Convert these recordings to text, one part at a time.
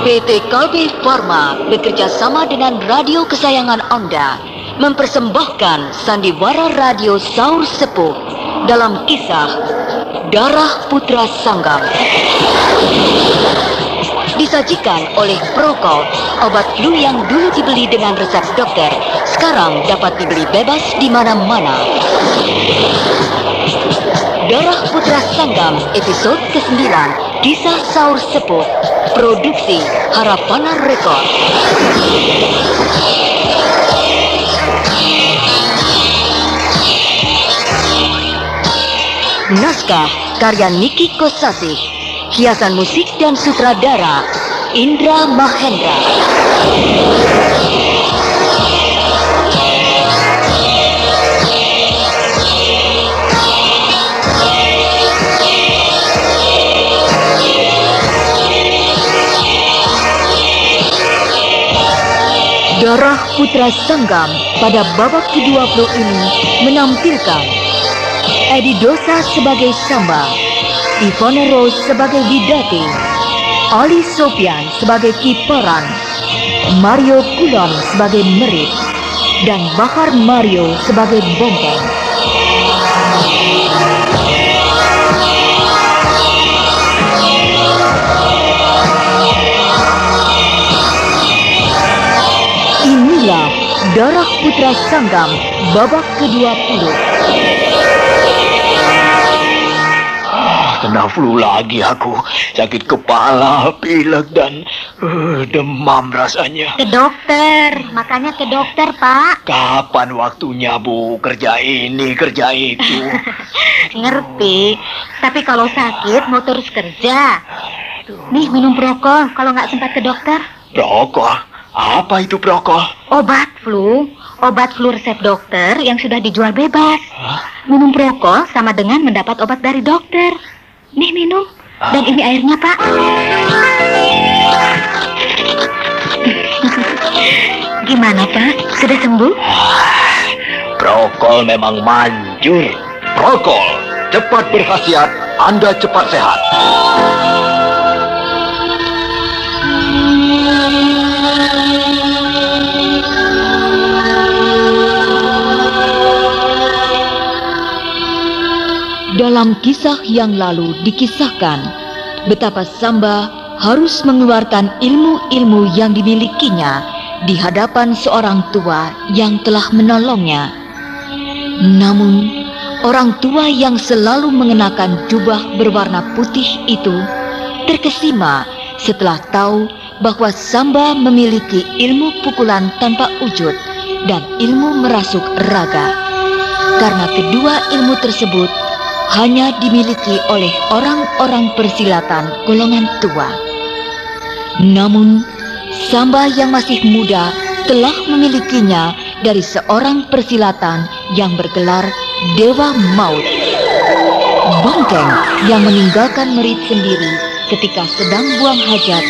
PT Kalbe Farma bekerja sama dengan radio kesayangan Anda mempersembahkan sandiwara radio Saur Sepuh dalam kisah Darah Putra Sanggam. Disajikan oleh Prokol, obat flu yang dulu dibeli dengan resep dokter, sekarang dapat dibeli bebas di mana-mana. Darah Putra Sanggam episode ke-9, Kisah Saur Sepuh, produksi Harapana Record. Naskah karya Niki Kosasih, hiasan musik dan sutradara Indra Mahendra. Darah Putra Sanggam pada babak ke-20 ini menampilkan Edi Dosa sebagai Samba, Ivone Rose sebagai Widati, Ali Sofian sebagai Kiparan, Mario Kulon sebagai Merit, dan Bahar Mario sebagai Bongkeng. Inilah Darah Putra Sanggam babak ke-20. Kena flu lagi aku. Sakit kepala, pilek dan demam rasanya. Ke dokter, makanya ke dokter, Pak. Kapan waktunya, Bu? Kerja ini, kerja itu. Ngerti, tapi kalau sakit mau terus kerja. Nih, minum Prokol kalau nggak sempat ke dokter. Prokol? Apa itu Prokol? Obat flu resep dokter yang sudah dijual bebas. Minum Prokol sama dengan mendapat obat dari dokter. Nih minum, dan ini airnya, Pak. Gimana, Pak? Sudah sembuh? Prokol memang manjur. Prokol, cepat berkhasiat, Anda cepat sehat. Dalam kisah yang lalu dikisahkan betapa Samba harus mengeluarkan ilmu-ilmu yang dimilikinya di hadapan seorang tua yang telah menolongnya. Namun, orang tua yang selalu mengenakan jubah berwarna putih itu terkesima setelah tahu bahwa Samba memiliki ilmu pukulan tanpa wujud dan ilmu merasuk raga. Karena kedua ilmu tersebut hanya dimiliki oleh orang-orang persilatan golongan tua. Namun, Samba yang masih muda telah memilikinya dari seorang persilatan yang bergelar Dewa Maut. Bongkeng yang meninggalkan Merit sendiri ketika sedang buang hajat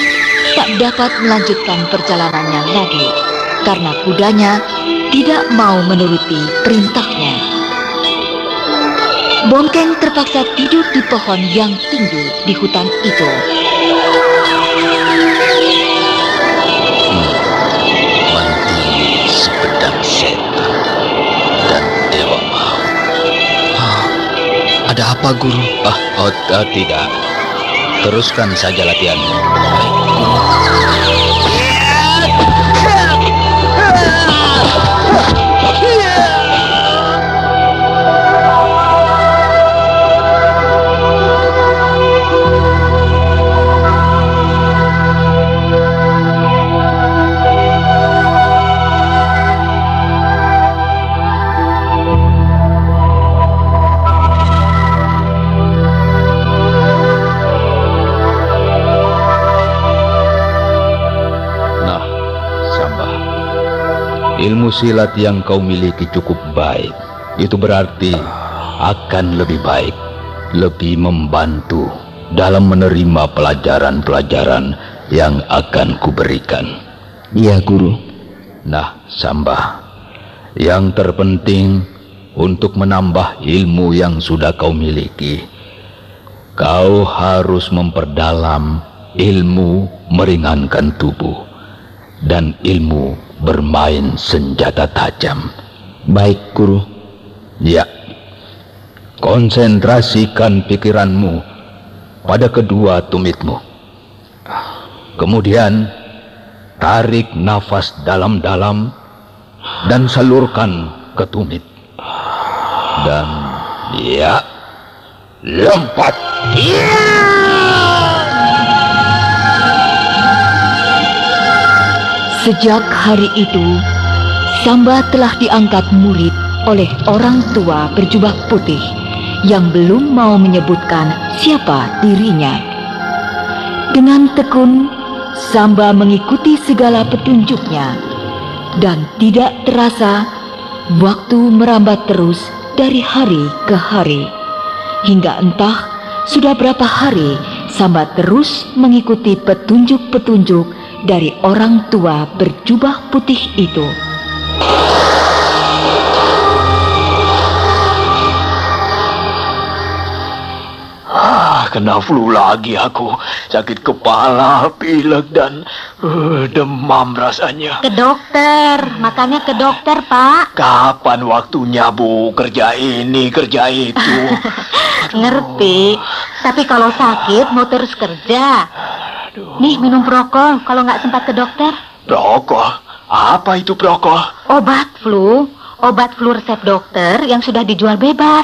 tak dapat melanjutkan perjalanannya lagi karena kudanya tidak mau menuruti perintahnya. Bongkeng terpaksa tidur di pohon yang tinggi di hutan itu. Mantili sepedang setan dan Dewa Maut. Ada apa, Guru? Tidak. Teruskan saja latihanmu. Baik, Guru. Ilmu silat yang kau miliki cukup baik. Itu berarti akan lebih baik, lebih membantu dalam menerima pelajaran-pelajaran yang akan kuberikan. Iya, Guru. Nah, Samba, yang terpenting untuk menambah ilmu yang sudah kau miliki, kau harus memperdalam ilmu meringankan tubuh, dan ilmu bermain senjata tajam. Baik, Guru. Ya, konsentrasikan pikiranmu pada kedua tumitmu. Kemudian tarik nafas dalam-dalam dan salurkan ke tumit. Dan ya, lompat. Sejak hari itu, Samba telah diangkat murid oleh orang tua berjubah putih yang belum mau menyebutkan siapa dirinya. Dengan tekun, Samba mengikuti segala petunjuknya, dan tidak terasa waktu merambat terus dari hari ke hari. Hingga entah sudah berapa hari Samba terus mengikuti petunjuk-petunjuk dari orang tua berjubah putih itu. Kena flu lagi aku. Sakit kepala, pilek, dan demam rasanya. Ke dokter, makanya ke dokter, Pak. Kapan waktunya, Bu? Kerja ini, kerja itu. Ngerti, tapi kalau sakit mau terus kerja. Nih, minum prokol kalau nggak sempat ke dokter. Prokol? Apa itu prokol? Obat flu resep dokter yang sudah dijual bebas.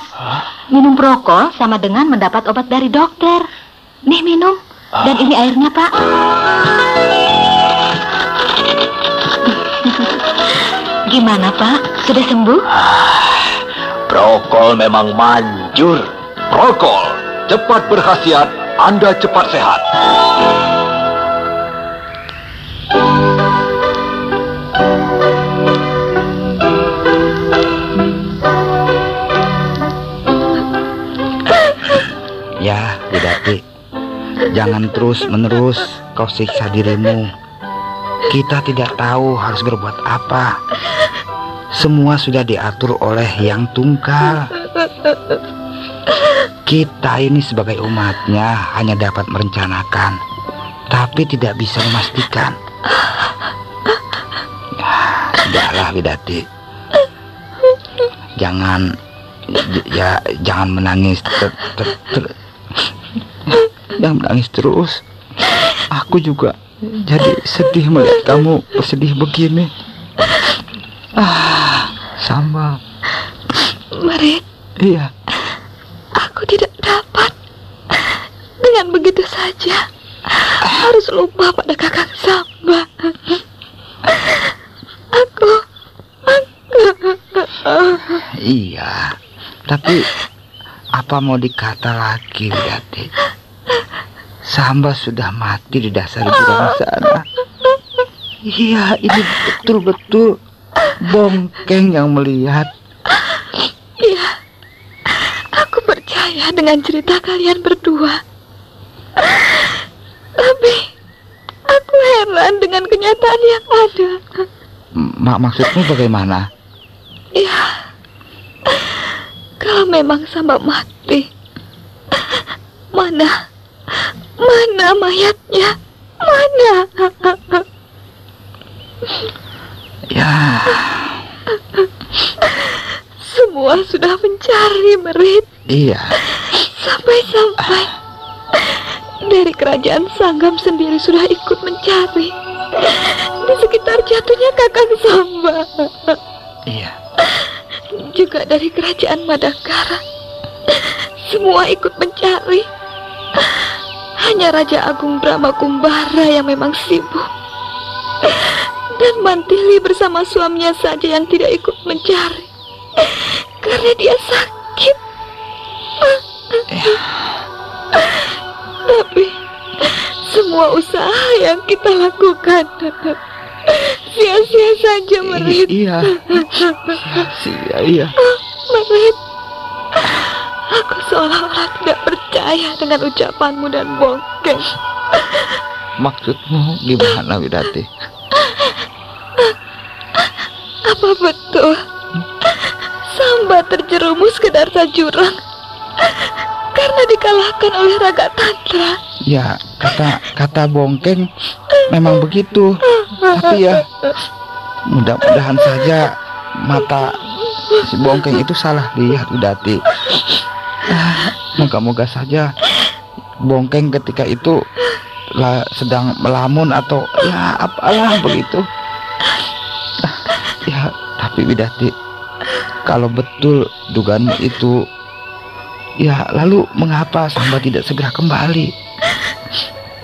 Minum prokol sama dengan mendapat obat dari dokter. Nih minum, dan ini airnya, Pak. Gimana, Pak? Sudah sembuh? Prokol memang manjur. Prokol, cepat berkhasiat, Anda cepat sehat. Ya, Widati, jangan terus-menerus kau siksa dirimu. Kita tidak tahu harus berbuat apa. Semua sudah diatur oleh Yang Tunggal. Kita ini sebagai umatnya hanya dapat merencanakan, tapi tidak bisa memastikan. Sudahlah, Widati. Jangan menangis. Jangan menangis terus. Aku juga jadi sedih melihat kamu bersedih begini. Samba. Merit. Iya. Aku tidak dapat dengan begitu saja harus lupa pada kakak Samba. Aku. Iya. Tapi apa mau dikata lagi, Widati? Samba sudah mati di dasar jurang sana. Iya, ini betul-betul Bongkeng yang melihat. Iya, aku percaya dengan cerita kalian berdua. Tapi aku heran dengan kenyataan yang ada. Maksudmu bagaimana? Ya, kalau memang Samba mati, mana mayatnya? Mana? Ya, semua sudah mencari, Merit. iya. Sampai-sampai dari kerajaan Sanggam sendiri sudah ikut mencari di sekitar jatuhnya kakak Samba. Iya. Juga dari kerajaan Madangkara, semua ikut mencari. Hanya Raja Agung Brahma Kumbara yang memang sibuk, dan Mantili bersama suaminya saja yang tidak ikut mencari karena dia sakit. Tapi semua usaha yang kita lakukan sia-sia saja, Merit. Iya. Sia-sia, iya. Merit, aku seolah-olah tidak percaya dengan ucapanmu dan Bongkeng. Maksudmu gimana, Widati? Apa betul Samba terjerumus ke darsa jurang karena dikalahkan oleh Raga Tantra? Ya, kata Bongkeng memang begitu. Tapi ya, mudah-mudahan saja mata si Bongkeng itu salah lihat, Widati. Moga-moga saja Bongkeng ketika itu sedang melamun atau ya apalah begitu. Ya, tapi Widati, kalau betul dugaanmu itu, ya lalu mengapa Samba tidak segera kembali?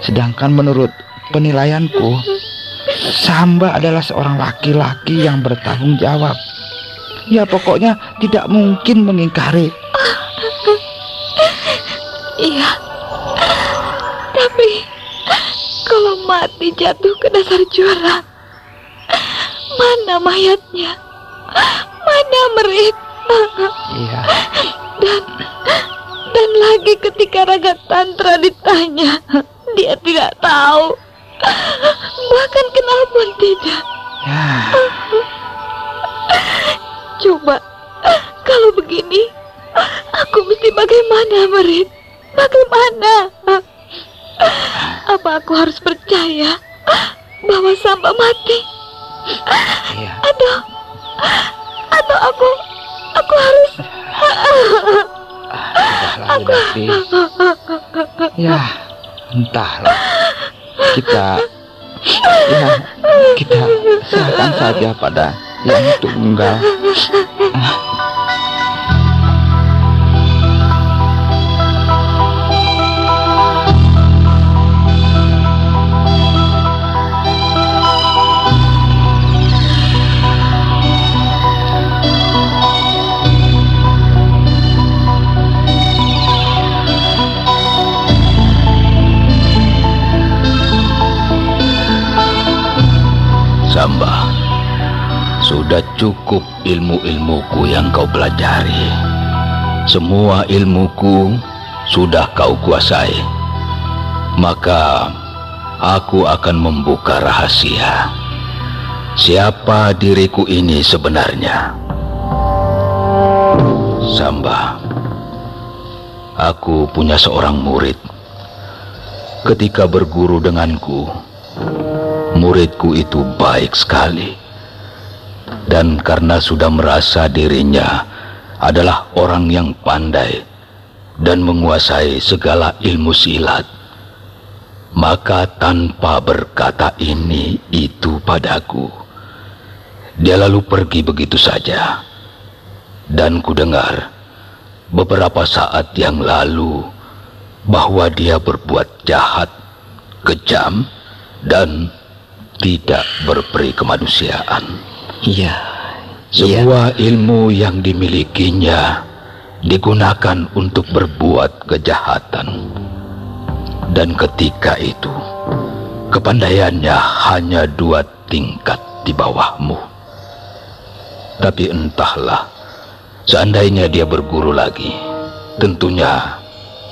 Sedangkan menurut penilaianku, Samba adalah seorang laki-laki yang bertanggung jawab. Ya pokoknya tidak mungkin mengingkari. Iya, tapi kalau mati jatuh ke dasar jurang, mana mayatnya? Mana Merit? Iya. Dan lagi ketika Raga Tantra ditanya, dia tidak tahu. Bahkan kenal pun tidak. Ya. Coba, kalau begini, aku mesti bagaimana, Merit? Bagaimana? Apa aku harus percaya bahwa Samba mati? Iya. Atau aku harus... Sudahlah, Widati. Ya, entahlah. Kita serahkan saja pada Yang Tunggal. Samba, sudah cukup ilmu-ilmuku yang kau pelajari. Semua ilmuku sudah kau kuasai. Maka aku akan membuka rahasia siapa diriku ini sebenarnya. Samba, aku punya seorang murid. Ketika berguru denganku, muridku itu baik sekali. Dan karena sudah merasa dirinya adalah orang yang pandai dan menguasai segala ilmu silat, maka tanpa berkata ini itu padaku, dia lalu pergi begitu saja. Dan kudengar beberapa saat yang lalu bahwa dia berbuat jahat, kejam, dan tidak berperi kemanusiaan. Iya. Semua ilmu yang dimilikinya digunakan untuk berbuat kejahatan. Dan ketika itu, kepandaiannya hanya 2 tingkat di bawahmu. Tapi entahlah, seandainya dia berguru lagi, tentunya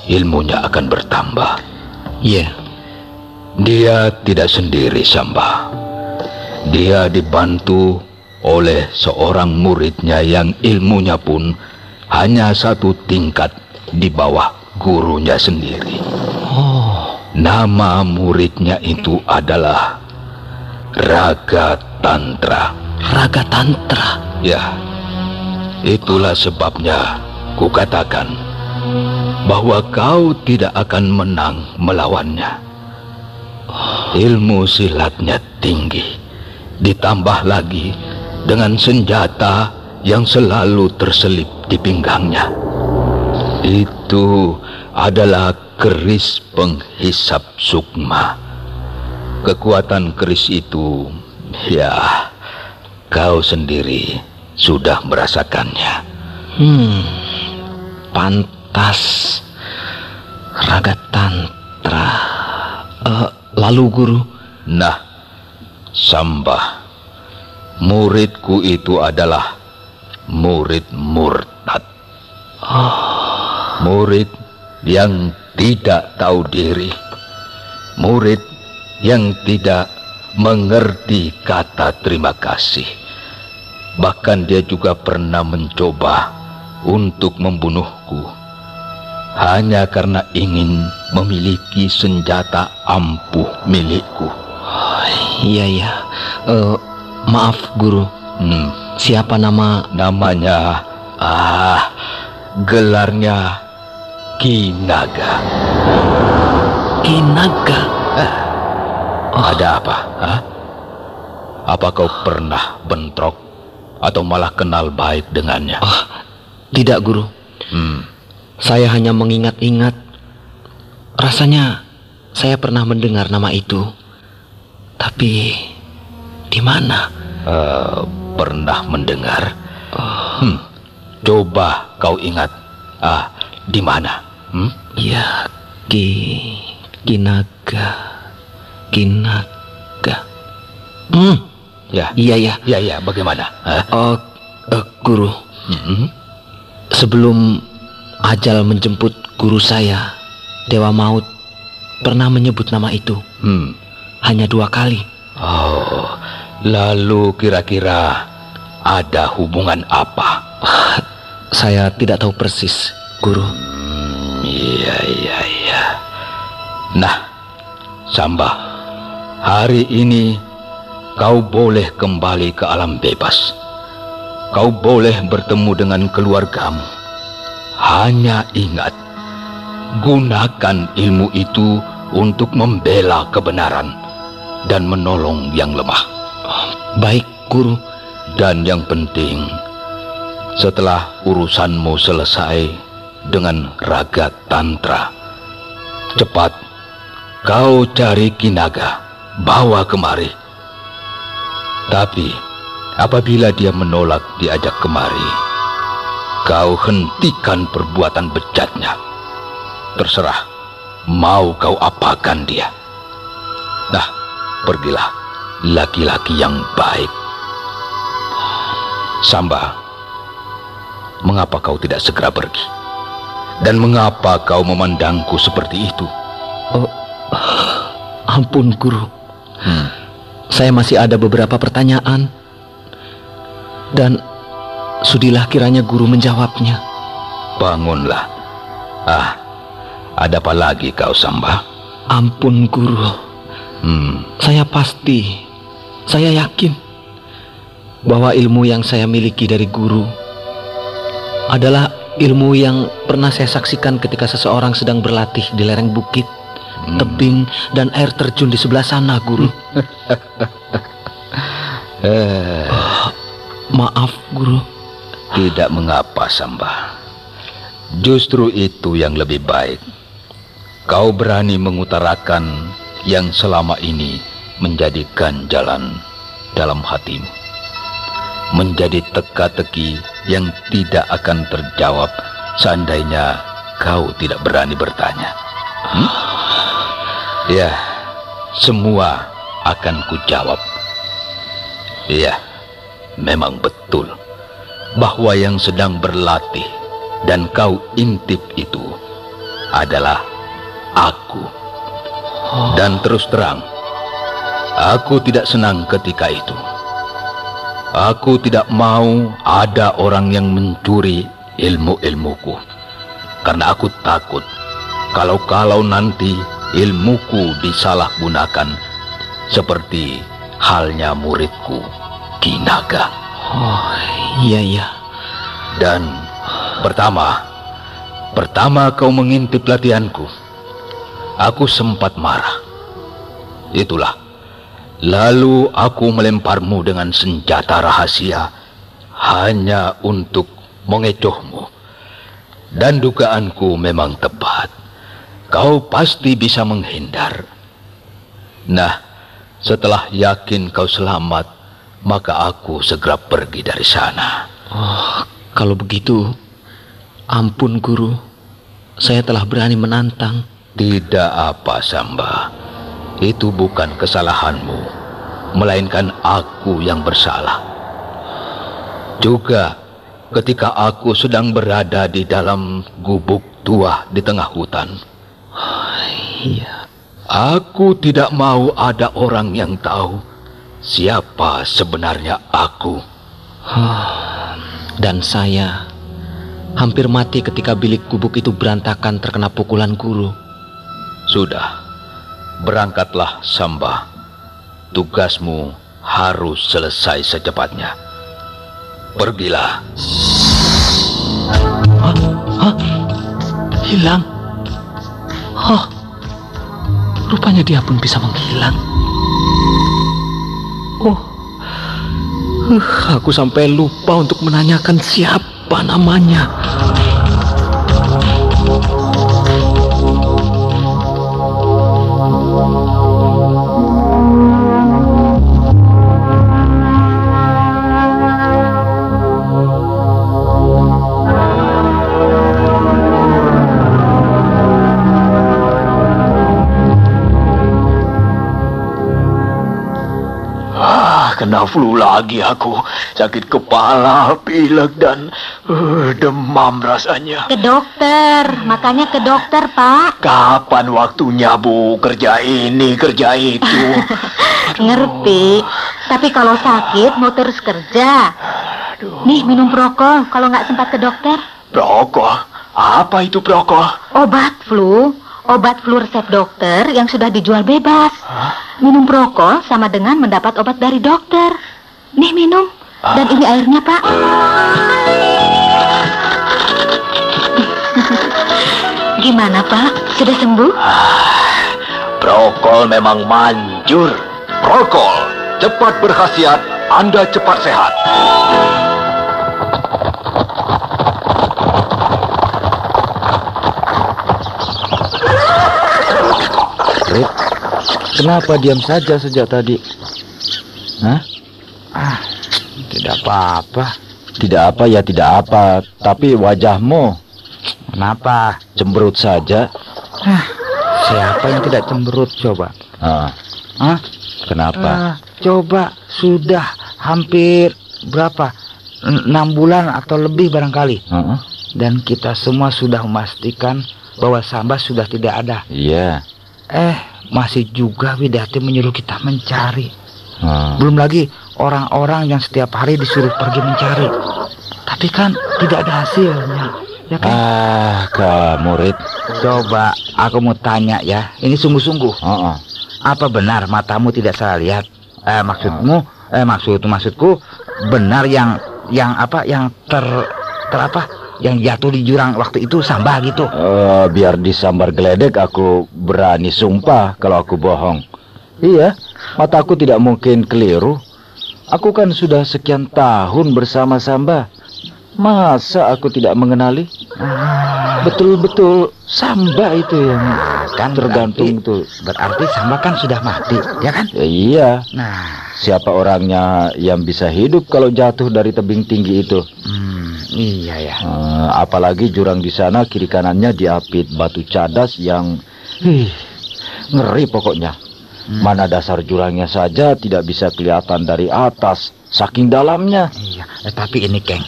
ilmunya akan bertambah. Iya. Dia tidak sendiri, Samba. Dia dibantu oleh seorang muridnya yang ilmunya pun hanya 1 tingkat di bawah gurunya sendiri. Oh. Nama muridnya itu adalah Raga Tantra. Raga Tantra? Ya, itulah sebabnya kukatakan bahwa kau tidak akan menang melawannya. Ilmu silatnya tinggi, ditambah lagi dengan senjata yang selalu terselip di pinggangnya. Itu adalah keris penghisap sukma. Kekuatan keris itu, ya, kau sendiri sudah merasakannya. Pantas. Raga Tantra. Lalu guru? Nah, Samba, muridku itu adalah murid murtad. Murid yang tidak tahu diri. Murid yang tidak mengerti kata terima kasih. Bahkan dia juga pernah mencoba untuk membunuhku hanya karena ingin memiliki senjata ampuh milikku. Iya. Maaf Guru. Siapa Namanya, gelarnya Kinaga. Kinaga? Ada apa? Apa kau pernah bentrok atau malah kenal baik dengannya? Tidak Guru. Saya hanya mengingat-ingat. Rasanya saya pernah mendengar nama itu. Tapi di mana? Pernah mendengar? Coba kau ingat. Di mana? Ya, Kinaga. Ya. Iya. Bagaimana? Guru. Sebelum ajal menjemput guru saya, Dewa Maut pernah menyebut nama itu. Hanya 2 kali. Lalu kira-kira ada hubungan apa? Saya tidak tahu persis, Guru. Iya. Nah, Samba, hari ini kau boleh kembali ke alam bebas. Kau boleh bertemu dengan keluargamu. Hanya ingat, gunakan ilmu itu untuk membela kebenaran dan menolong yang lemah. Baik, Guru. Dan yang penting, setelah urusanmu selesai dengan raga tantra, cepat kau cari Kinaga, bawa kemari. Tapi apabila dia menolak diajak kemari, kau hentikan perbuatan bejatnya. Terserah mau kau apakan dia. Nah, pergilah, laki-laki yang baik. Samba, mengapa kau tidak segera pergi? Dan mengapa kau memandangku seperti itu? Ampun, Guru. Saya masih ada beberapa pertanyaan. Dan sudilah kiranya Guru menjawabnya. Bangunlah. Ada apa lagi kau, Samba? Ampun, Guru. Saya yakin bahwa ilmu yang saya miliki dari Guru adalah ilmu yang pernah saya saksikan ketika seseorang sedang berlatih di lereng bukit, tebing, dan air terjun di sebelah sana, Guru. Maaf, Guru. Tidak mengapa, Samba. Justru itu yang lebih baik. Kau berani mengutarakan yang selama ini menjadi ganjalan dalam hatimu, menjadi teka-teki yang tidak akan terjawab seandainya kau tidak berani bertanya. Ya, semua akan kujawab. Ya, memang betul bahwa yang sedang berlatih dan kau intip itu adalah aku. Dan terus terang, aku tidak senang ketika itu. Aku tidak mau ada orang yang mencuri ilmu-ilmuku, karena aku takut kalau nanti ilmuku disalahgunakan seperti halnya muridku Kinaga. Iya. Dan pertama kau mengintip latihanku, aku sempat marah. Itulah, lalu aku melemparmu dengan senjata rahasia hanya untuk mengecohmu. Dan dugaanku memang tepat. Kau pasti bisa menghindar. Nah, setelah yakin kau selamat, maka aku segera pergi dari sana. Kalau begitu, ampun, Guru. Saya telah berani menantang. Tidak apa, Samba. Itu bukan kesalahanmu, melainkan aku yang bersalah. Juga ketika aku sedang berada di dalam gubuk tua di tengah hutan, aku tidak mau ada orang yang tahu siapa sebenarnya aku. Dan saya hampir mati ketika bilik gubuk itu berantakan terkena pukulan Guru. Sudah, berangkatlah Samba. Tugasmu harus selesai secepatnya. Pergilah. Hah? Hilang? Oh, rupanya dia pun bisa menghilang. Oh, aku sampai lupa untuk menanyakan siapa namanya. Kena flu lagi aku. Sakit kepala, pilek, dan demam rasanya. Ke dokter, makanya ke dokter, Pak. Kapan waktunya, Bu? Kerja ini, kerja itu. Ngerti, tapi kalau sakit mau terus kerja. Nih, minum prokol kalau nggak sempat ke dokter. Prokol? Apa itu prokol? Obat flu resep dokter yang sudah dijual bebas. Minum prokol sama dengan mendapat obat dari dokter. Nih minum, dan ini airnya, Pak. Gimana, Pak? Sudah sembuh? Prokol memang manjur. Prokol, cepat berkhasiat, Anda cepat sehat. Rit, kenapa diam saja sejak tadi? Hah? Tidak apa-apa. Tidak apa ya tidak apa, tapi wajahmu Kenapa? cemberut saja. Siapa yang tidak cemberut coba? Hah? Kenapa? Coba, sudah hampir berapa? 6 bulan atau lebih barangkali. Dan kita semua sudah memastikan bahwa Samba sudah tidak ada. Iya. Masih juga Widati menyuruh kita mencari. Belum lagi orang-orang yang setiap hari disuruh pergi mencari. Tapi kan tidak ada hasilnya, ya kan? Kamu, Rit. Coba aku mau tanya ya, ini sungguh-sungguh. Apa benar matamu tidak salah lihat? Maksudku benar yang yang jatuh di jurang waktu itu Samba gitu. Biar disambar geledek aku berani sumpah kalau aku bohong. Iya, mataku tidak mungkin keliru. Aku kan sudah sekian tahun bersama Samba. Masa aku tidak mengenali? Betul-betul Samba itu yang kan tergantung berarti Samba kan sudah mati, ya kan? Ya, iya. Nah, siapa orangnya yang bisa hidup kalau jatuh dari tebing tinggi itu? Iya ya. Apalagi jurang di sana kiri kanannya diapit batu cadas yang ngeri pokoknya. Mana dasar jurangnya saja tidak bisa kelihatan dari atas, saking dalamnya. Iya, tapi ini Keng.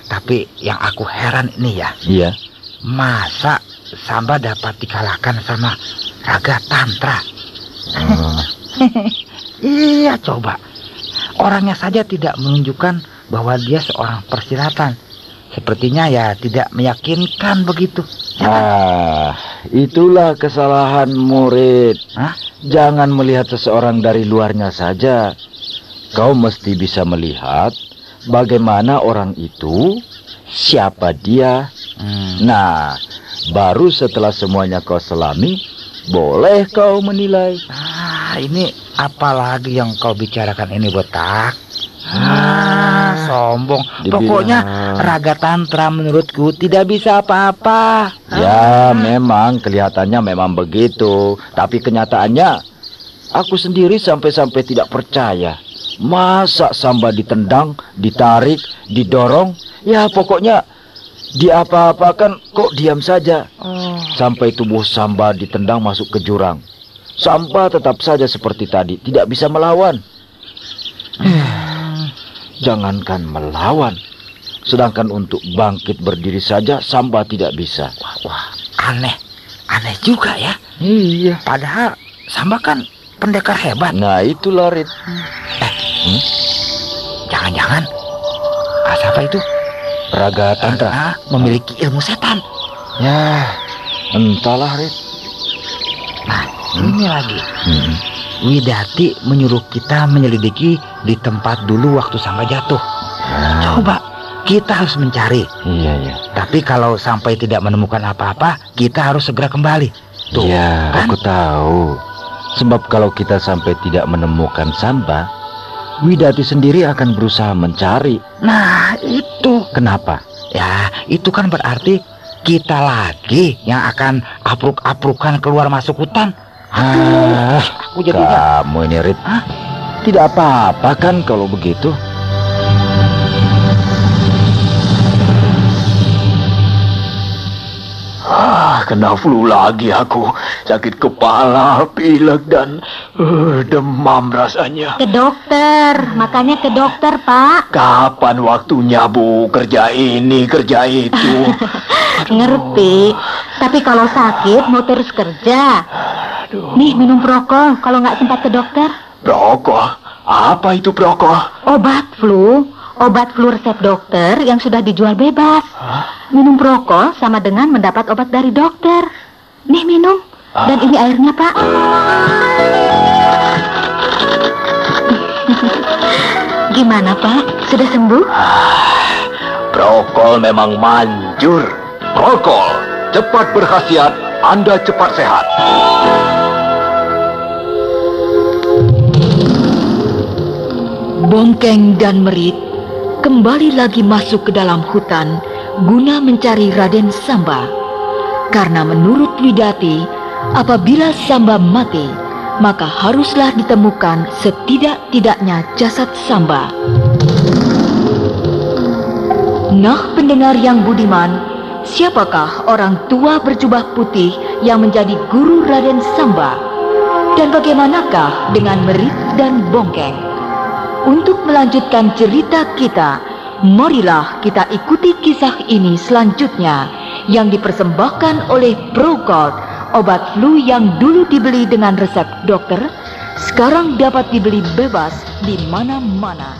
Tapi yang aku heran ini ya. Iya. Masa Samba dapat dikalahkan sama Raga Tantra? Iya, coba. Orangnya saja tidak menunjukkan bahwa dia seorang persilatan. Sepertinya ya tidak meyakinkan begitu. Itulah kesalahan murid. Jangan melihat seseorang dari luarnya saja. Kau mesti bisa melihat bagaimana orang itu, siapa dia. Nah, baru setelah semuanya kau selami, boleh kau menilai. Ini apalagi yang kau bicarakan ini, Botak? Sombong. Pokoknya Raga Tantra menurutku tidak bisa apa-apa. Ya, memang kelihatannya memang begitu. Tapi kenyataannya, aku sendiri sampai-sampai tidak percaya. Masa Samba ditendang, ditarik, didorong? Ya, pokoknya diapa-apakan kok diam saja. Sampai tubuh Samba ditendang masuk ke jurang. Samba tetap saja seperti tadi, tidak bisa melawan. Jangankan melawan, sedangkan untuk bangkit berdiri saja Samba tidak bisa. Wah, aneh juga ya. Iya. Padahal Samba kan pendekar hebat. Nah, itulah Rit. Jangan-jangan siapa itu? Raga Tantra memiliki ilmu setan. Ya, entahlah Rit. Nah, ini lagi. Widati menyuruh kita menyelidiki di tempat dulu waktu Samba jatuh. Coba, kita harus mencari. Iya. Tapi kalau sampai tidak menemukan apa-apa, kita harus segera kembali. Tuh, Iya, kan? aku tahu. Sebab kalau kita sampai tidak menemukan Samba, Widati sendiri akan berusaha mencari. Nah, itu. Kenapa? Ya, itu kan berarti kita lagi yang akan apruk-aprukan keluar masuk hutan. Aku jadinya. Kamu ini, Rit. Tidak apa-apa kan kalau begitu? Kena flu lagi aku. Sakit kepala, pilek, dan demam rasanya. Ke dokter, makanya ke dokter, Pak. Kapan waktunya, Bu? Kerja ini, kerja itu. Ngerti, tapi kalau sakit mau terus kerja. Nih, minum prokol kalau nggak sempat ke dokter. Prokol? Apa itu prokol? Obat flu resep dokter yang sudah dijual bebas. Minum prokol sama dengan mendapat obat dari dokter. Nih, minum. Dan ini airnya, Pak. Gimana, Pak? Sudah sembuh? Prokol memang manjur. Prokol, cepat berkhasiat, Anda cepat sehat. Bongkeng dan Merit kembali lagi masuk ke dalam hutan guna mencari Raden Samba. Karena menurut Widati, apabila Samba mati, maka haruslah ditemukan setidak-tidaknya jasad Samba. Nah, pendengar yang budiman, siapakah orang tua berjubah putih yang menjadi guru Raden Samba? Dan bagaimanakah dengan Merit dan Bongkeng? Untuk melanjutkan cerita kita, marilah kita ikuti kisah ini selanjutnya yang dipersembahkan oleh Prokol, obat flu yang dulu dibeli dengan resep dokter, sekarang dapat dibeli bebas di mana-mana.